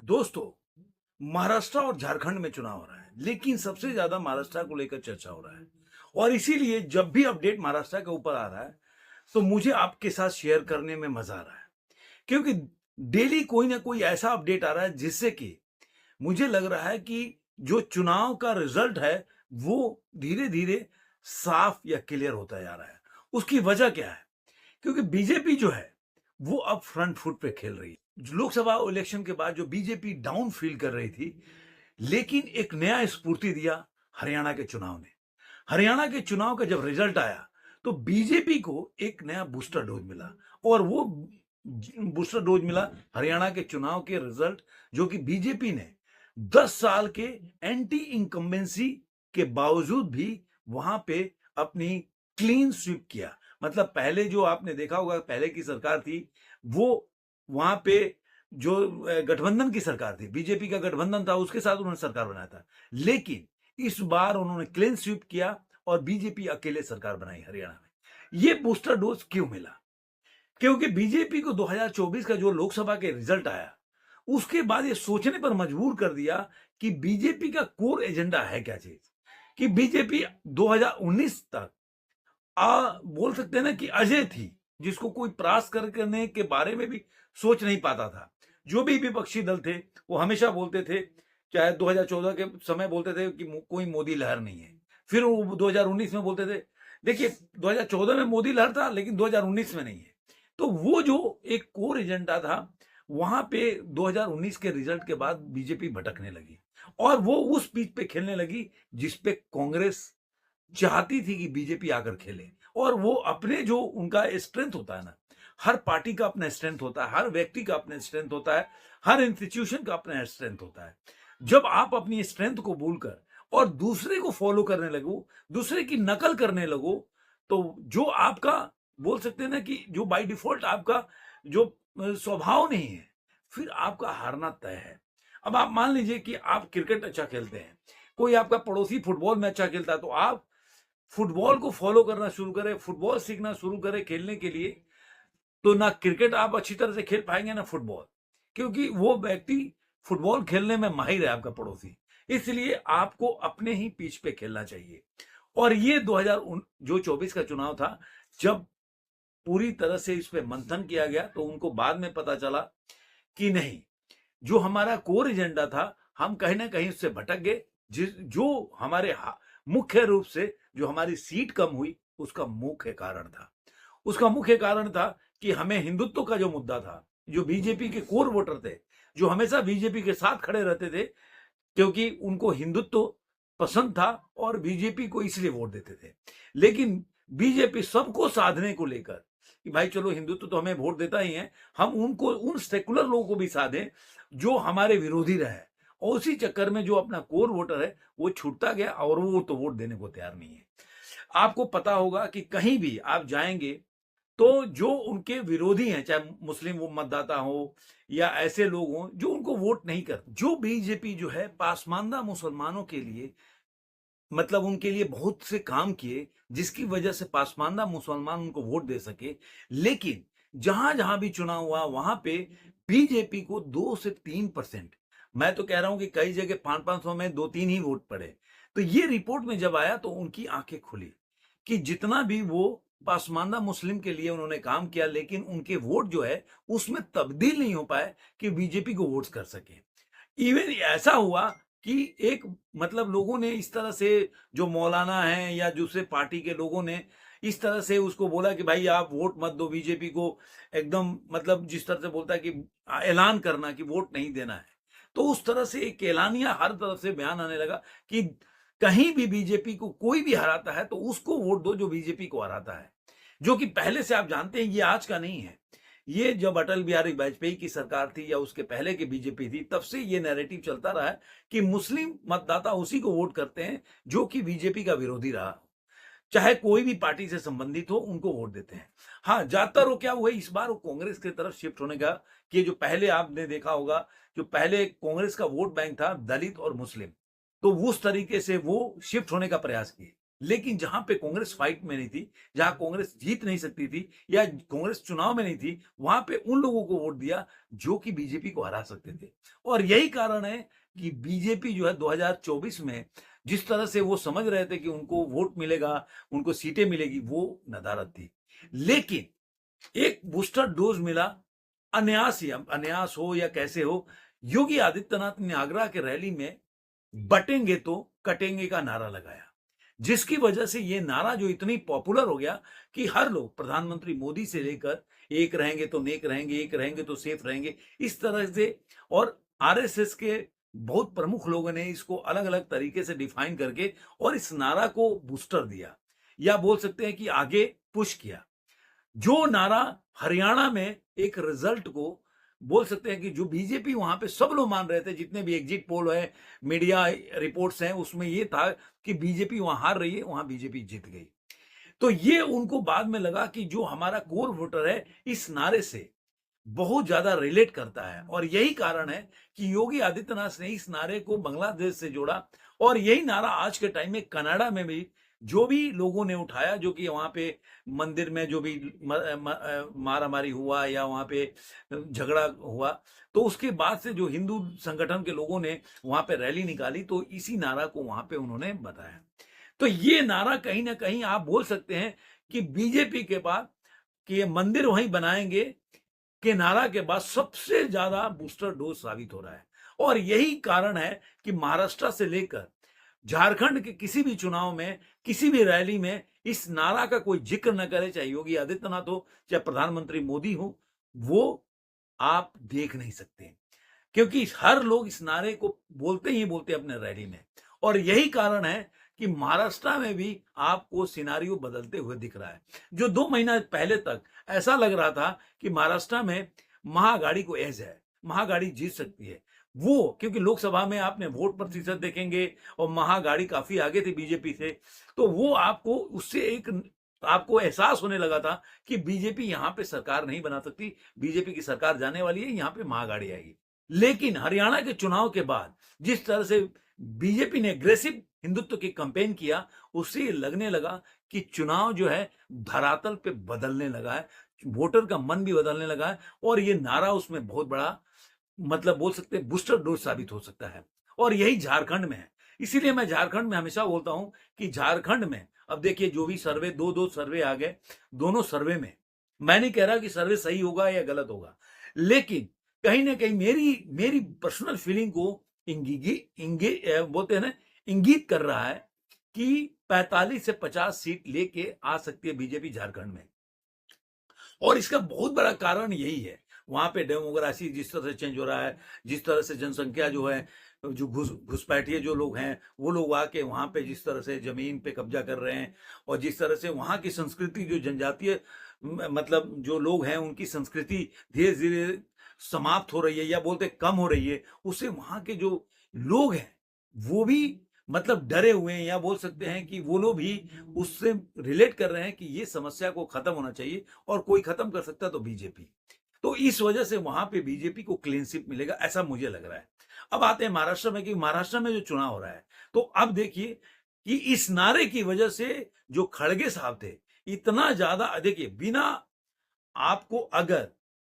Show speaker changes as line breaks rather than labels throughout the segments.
दोस्तों, महाराष्ट्र और झारखंड में चुनाव हो रहा है, लेकिन सबसे ज्यादा महाराष्ट्र को लेकर चर्चा हो रहा है। और इसीलिए जब भी अपडेट महाराष्ट्र के ऊपर आ रहा है, तो मुझे आपके साथ शेयर करने में मजा आ रहा है, क्योंकि डेली कोई ना कोई ऐसा अपडेट आ रहा है जिससे कि मुझे लग रहा है कि जो चुनाव का रिजल्ट है, वो धीरे धीरे साफ या क्लियर होता जा रहा है। उसकी वजह क्या है? क्योंकि बीजेपी जो है, वो अब फ्रंट फुट पे खेल रही है। लोकसभा इलेक्शन के बाद जो बीजेपी डाउन फील कर रही थी, लेकिन एक नया स्फूर्ति दिया हरियाणा के चुनाव ने। हरियाणा के चुनाव का जब रिजल्ट आया, तो बीजेपी को एक नया बूस्टर डोज मिला, और वो बूस्टर डोज मिला हरियाणा के चुनाव के रिजल्ट, जो कि बीजेपी ने 10 साल के एंटी इनकम्बेंसी के बावजूद भी वहां पे अपनी क्लीन स्वीप किया। मतलब पहले जो आपने देखा होगा, पहले की सरकार थी, वो वहां पे जो गठबंधन की सरकार थी, बीजेपी का गठबंधन था, उसके साथ उन्होंने सरकार बनाया था। लेकिन इस बार उन्होंने क्लीन स्वीप किया और बीजेपी अकेले सरकार बनाई हरियाणा में। ये बूस्टर डोज क्यों मिला? क्योंकि बीजेपी को 2024 का जो लोकसभा के रिजल्ट आया, उसके बाद ये सोचने पर मजबूर कर दिया कि बीजेपी का कोर एजेंडा है क्या चीज। कि बीजेपी 2019 तक बोल सकते हैं ना कि अजय थी, जिसको कोई परास्त करने के बारे में भी सोच नहीं पाता था। जो भी विपक्षी दल थे, वो हमेशा बोलते थे, चाहे 2014 के समय बोलते थे कि कोई मोदी लहर नहीं है। फिर वो 2019 में बोलते थे, देखिए 2014 में मोदी लहर था, लेकिन 2019 में नहीं है। तो वो जो एक कोर एजेंडा था, वहां पे 2019 के रिजल्ट के बाद बीजेपी भटकने लगी, और वो उस पिच पे खेलने लगी जिस पे कांग्रेस चाहती थी कि बीजेपी आकर खेले। और वो अपने जो उनका स्ट्रेंथ होता है ना, हर पार्टी का अपना स्ट्रेंथ होता है, हर व्यक्ति का अपना स्ट्रेंथ होता है, हर इंस्टीट्यूशन का अपना स्ट्रेंथ होता है। जब आप अपनी स्ट्रेंथ को भूलकर और दूसरे को फॉलो करने लगो, दूसरे की नकल करने लगो, तो जो आपका बोल सकते हैं ना कि जो बाय डिफॉल्ट आपका जो स्वभाव नहीं है, फिर आपका हारना तय है। अब आप मान लीजिए कि आप क्रिकेट अच्छा खेलते हैं, कोई आपका पड़ोसी फुटबॉल में अच्छा खेलता है, तो आप फुटबॉल को फॉलो करना शुरू करें, फुटबॉल सीखना शुरू करें खेलने के लिए, तो ना क्रिकेट आप अच्छी तरह से खेल पाएंगे ना फुटबॉल, क्योंकि वो व्यक्ति फुटबॉल खेलने में माहिर है आपका पड़ोसी। इसलिए आपको अपने ही पिच पे खेलना चाहिए। और ये 2024 का चुनाव था, जब पूरी तरह से इस पे मंथन किया गया, तो उनको बाद में पता चला कि नहीं, जो हमारा कोर एजेंडा था, हम कहीं ना कहीं उससे भटक गए। जिस जो हमारे मुख्य रूप से जो हमारी सीट कम हुई, उसका मुख्य कारण था, उसका मुख्य कारण था कि हमें हिंदुत्व का जो मुद्दा था, जो बीजेपी के कोर वोटर थे, जो हमेशा बीजेपी के साथ खड़े रहते थे, क्योंकि उनको हिंदुत्व पसंद था और बीजेपी को इसलिए वोट देते थे। लेकिन बीजेपी सबको साधने को लेकर कि भाई चलो हिंदुत्व तो हमें वोट देता ही है, हम उनको उन सेकुलर लोगों को भी साधें जो हमारे विरोधी रहे, और उसी चक्कर में जो अपना कोर वोटर है वो छूटता गया, और वो तो वोट देने को तैयार नहीं है। आपको पता होगा कि कहीं भी आप जाएंगे, तो जो उनके विरोधी हैं, चाहे मुस्लिम वो मतदाता हो या ऐसे लोग हों जो उनको वोट नहीं करते, जो बीजेपी जो है पासमानदा मुसलमानों के लिए, मतलब उनके लिए बहुत से काम किए, जिसकी वजह से पासमानदा मुसलमान उनको वोट दे सके। लेकिन जहां जहां भी चुनाव हुआ, वहां पे बीजेपी को 2 से 3%, मैं तो कह रहा हूं कि कई जगह 500-500 में 2-3 ही वोट पड़े। तो ये रिपोर्ट में जब आया, तो उनकी आंखें खुली कि जितना भी वो पासमानदा मुस्लिम के लिए उन्होंने काम किया, लेकिन उनके वोट जो है उसमें तब्दील नहीं हो पाए कि बीजेपी को वोट कर सके। इवन ऐसा हुआ कि एक, मतलब लोगों ने इस तरह से, जो मौलाना हैं या दूसरे पार्टी के लोगों ने इस तरह से उसको बोला कि भाई आप वोट मत दो बीजेपी को, एकदम मतलब जिस तरह से बोलता है कि ऐलान करना कि वोट नहीं देना है। तो उस तरह से एक ऐलानिया हर तरफ से बयान आने लगा कि कहीं भी बीजेपी को कोई भी हराता है तो उसको वोट दो जो बीजेपी को हराता है। जो कि पहले से आप जानते हैं, ये आज का नहीं है। ये जब अटल बिहारी वाजपेयी की सरकार थी या उसके पहले की बीजेपी थी, तब से ये नैरेटिव चलता रहा है कि मुस्लिम मतदाता उसी को वोट करते हैं जो कि बीजेपी का विरोधी रहा, चाहे कोई भी पार्टी से संबंधित हो, उनको वोट देते हैं। हाँ, ज्यादातर वो क्या हुआ, इस बार वो कांग्रेस की तरफ शिफ्ट होने का, कि जो पहले आपने देखा होगा, जो पहले कांग्रेस का वोट बैंक था दलित और मुस्लिम, तो उस तरीके से वो शिफ्ट होने का प्रयास किए। लेकिन जहां पे कांग्रेस फाइट में नहीं थी, जहां कांग्रेस जीत नहीं सकती थी या कांग्रेस चुनाव में नहीं थी, वहां पे उन लोगों को वोट दिया जो कि बीजेपी को हरा सकते थे। और यही कारण है कि बीजेपी जो है 2024 में जिस तरह से वो समझ रहे थे कि उनको वोट मिलेगा, उनको सीटें मिलेगी, वो नदारद थी। लेकिन एक बूस्टर डोज मिला, अनायास हो या कैसे हो, योगी आदित्यनाथ ने आगरा के रैली में बटेंगे तो कटेंगे का नारा लगाया, जिसकी वजह से ये नारा जो इतनी पॉपुलर हो गया कि हर लोग, प्रधानमंत्री मोदी से लेकर एक रहेंगे तो नेक रहेंगे, एक रहेंगे तो सेफ रहेंगे, इस तरह से। और आरएसएस के बहुत प्रमुख लोगों ने इसको अलग अलग तरीके से डिफाइन करके और इस नारा को बूस्टर दिया, या बोल सकते हैं कि आगे पुश किया। जो नारा हरियाणा में एक रिजल्ट को बोल सकते हैं कि जो बीजेपी वहां पे सब लोग मान रहे थे, जितने भी एग्जिट पोल है, मीडिया रिपोर्ट्स हैं, उसमें ये था कि बीजेपी वहां हार रही है, वहां बीजेपी जीत गई। तो ये उनको बाद में लगा कि जो हमारा कोर वोटर है इस नारे से बहुत ज्यादा रिलेट करता है, और यही कारण है कि योगी आदित्यनाथ ने इस नारे को बांग्लादेश से जोड़ा। और यही नारा आज के टाइम में कनाडा में भी जो भी लोगों ने उठाया, जो कि वहां पे मंदिर में जो भी मारामारी हुआ या वहां पे झगड़ा हुआ, तो उसके बाद से जो हिंदू संगठन के लोगों ने वहां पे रैली निकाली, तो इसी नारा को वहां पे उन्होंने बताया। तो ये नारा कहीं ना कहीं आप बोल सकते हैं कि बीजेपी के बाद कि ये मंदिर वहीं बनाएंगे के नारा के बाद सबसे ज्यादा बूस्टर डोज साबित हो रहा है। और यही कारण है कि महाराष्ट्र से लेकर झारखंड के किसी भी चुनाव में, किसी भी रैली में इस नारा का कोई जिक्र न करे, चाहे योगी आदित्यनाथ हो, चाहे प्रधानमंत्री मोदी हो, वो आप देख नहीं सकते, क्योंकि हर लोग इस नारे को बोलते ही बोलते हैं अपने रैली में। और यही कारण है कि महाराष्ट्र में भी आपको सिनारियो बदलते हुए दिख रहा है। जो 2 महीना पहले तक ऐसा लग रहा था कि महाराष्ट्र में महाआघाड़ी को एज है, महाआघाड़ी जीत सकती है, वो क्योंकि लोकसभा में आपने वोट प्रतिशत देखेंगे और महाआघाड़ी काफी आगे थी बीजेपी से, तो वो आपको उससे एक आपको एहसास होने लगा था कि बीजेपी यहां पे सरकार नहीं बना सकती, बीजेपी की सरकार जाने वाली है, यहां पे महाआघाड़ी आएगी। लेकिन हरियाणा के चुनाव के बाद जिस तरह से बीजेपी ने एग्रेसिव हिंदुत्व की कैंपेन किया, उससे ये लगने लगा कि चुनाव जो है धरातल पे बदलने लगा है, वोटर का मन भी बदलने लगा है, और ये नारा उसमें बहुत बड़ा मतलब बोल सकते हैं बूस्टर डोज साबित हो सकता है। और यही झारखंड में है। इसीलिए मैं झारखंड में हमेशा बोलता हूं कि झारखंड में अब देखिए जो भी सर्वे, दो दो सर्वे आ गए, दोनों सर्वे में मैं नहीं कह रहा कि सर्वे सही होगा या गलत होगा, लेकिन कहीं ना कहीं मेरी मेरी पर्सनल फीलिंग को बोलते हैं ना, इंगित कर रहा है कि 45 से 50 सीट लेके आ सकती है बीजेपी झारखंड में। और इसका बहुत बड़ा कारण यही है, वहां पे डेमोग्राफी जिस तरह से चेंज हो रहा है, जिस तरह से जनसंख्या जो है, जो घुसपैठिए जो लोग हैं, वो लोग आके वहां पे जिस तरह से जमीन पे कब्जा कर रहे हैं, और जिस तरह से वहां की संस्कृति जो जनजातीय मतलब जो लोग हैं उनकी संस्कृति धीरे धीरे समाप्त हो रही है या बोलते कम हो रही है, उससे वहां के जो लोग हैं वो भी मतलब डरे हुए हैं, या बोल सकते हैं कि वो लोग भी उससे रिलेट कर रहे हैं कि ये समस्या को खत्म होना चाहिए, और कोई खत्म कर सकता तो बीजेपी। तो इस वजह से वहां पे बीजेपी को क्लीन स्वीप मिलेगा, ऐसा मुझे लग रहा है। अब आते हैं महाराष्ट्र में कि महाराष्ट्र में जो चुनाव हो रहा है, तो अब देखिए कि इस नारे की वजह से जो खड़गे साहब थे, इतना ज्यादा देखिए, बिना आपको अगर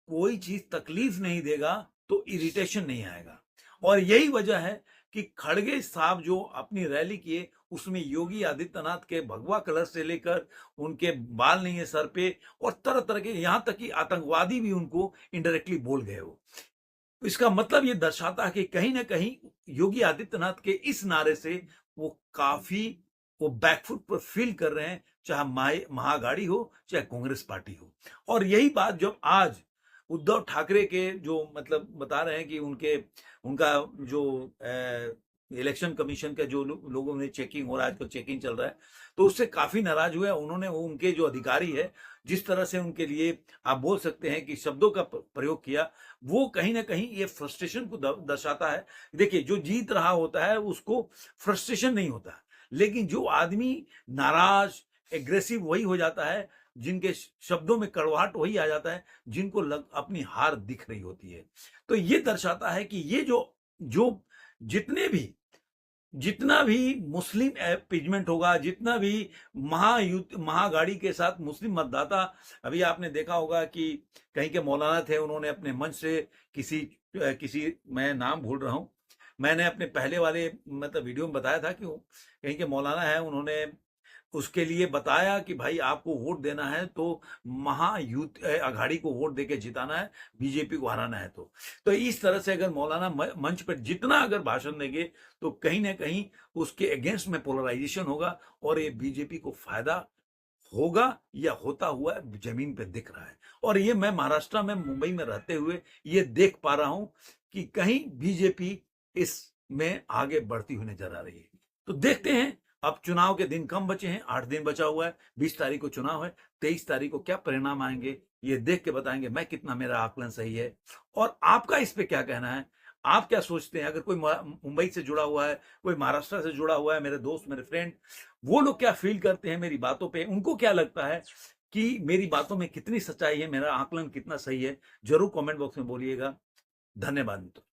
कोई चीज तकलीफ नहीं देगा तो इरिटेशन नहीं आएगा। और यही वजह है कि खड़गे साहब जो अपनी रैली किए, उसमें योगी आदित्यनाथ के भगवा कलर से लेकर उनके बाल नहीं है सर पे, और तरह तरह के, यहां तक कि आतंकवादी भी उनको इनडायरेक्टली बोल गए हो। इसका मतलब ये दर्शाता है कि कहीं ना कहीं योगी आदित्यनाथ के इस नारे से वो काफी वो बैकफुट पर फील कर रहे हैं, चाहे महाआघाड़ी हो चाहे कांग्रेस पार्टी हो। और यही बात जब आज उद्धव ठाकरे के जो मतलब बता रहे हैं कि उनका जो इलेक्शन कमीशन का जो लोगों ने चेकिंग हो रहा है, आजकल चेकिंग चल रहा है, तो उससे काफी नाराज हुए उन्होंने। उनके जो अधिकारी है जिस तरह से उनके लिए आप बोल सकते हैं कि शब्दों का प्रयोग किया, वो कहीं ना कहीं ये फ्रस्ट्रेशन को दर्शाता है। देखिए जो जीत रहा होता है उसको फ्रस्ट्रेशन नहीं होता, लेकिन जो आदमी नाराज एग्रेसिव वही हो जाता है, जिनके शब्दों में कड़वाहट वही आ जाता है, जिनको अपनी हार दिख रही होती है। तो ये दर्शाता है कि ये जो जो जितने भी जितना भी मुस्लिम अपीजमेंट होगा, जितना भी महायुद्ध महागाड़ी के साथ मुस्लिम मतदाता, अभी आपने देखा होगा कि कहीं के मौलाना थे, उन्होंने अपने मंच से किसी मैं नाम भूल रहा हूँ, मैंने अपने पहले वाले मतलब वीडियो में बताया था कि कहीं के मौलाना है, उन्होंने उसके लिए बताया कि भाई आपको वोट देना है तो महायुद्ध अघाड़ी को वोट देके जिताना है, बीजेपी को हराना है। तो इस तरह से अगर मौलाना मंच पर जितना अगर भाषण देंगे तो कहीं ना कहीं उसके अगेंस्ट में पोलराइजेशन होगा और ये बीजेपी को फायदा होगा या होता हुआ जमीन पे दिख रहा है। और ये मैं महाराष्ट्र में मुंबई में रहते हुए ये देख पा रहा हूं कि कहीं बीजेपी इसमें आगे बढ़ती हुई नजर आ रही है। तो देखते हैं, अब चुनाव के दिन कम बचे हैं, 8 दिन बचा हुआ है, 20 तारीख को चुनाव है, 23 तारीख को क्या परिणाम आएंगे ये देख के बताएंगे मैं कितना मेरा आकलन सही है और आपका इस पे क्या कहना है। आप क्या सोचते हैं? अगर कोई मुंबई से जुड़ा हुआ है, कोई महाराष्ट्र से जुड़ा हुआ है, मेरे दोस्त मेरे फ्रेंड, वो लोग क्या फील करते हैं मेरी बातों पे, उनको क्या लगता है कि मेरी बातों में कितनी सच्चाई है, मेरा आकलन कितना सही है, जरूर कमेंट बॉक्स में बोलिएगा। धन्यवाद मित्रों।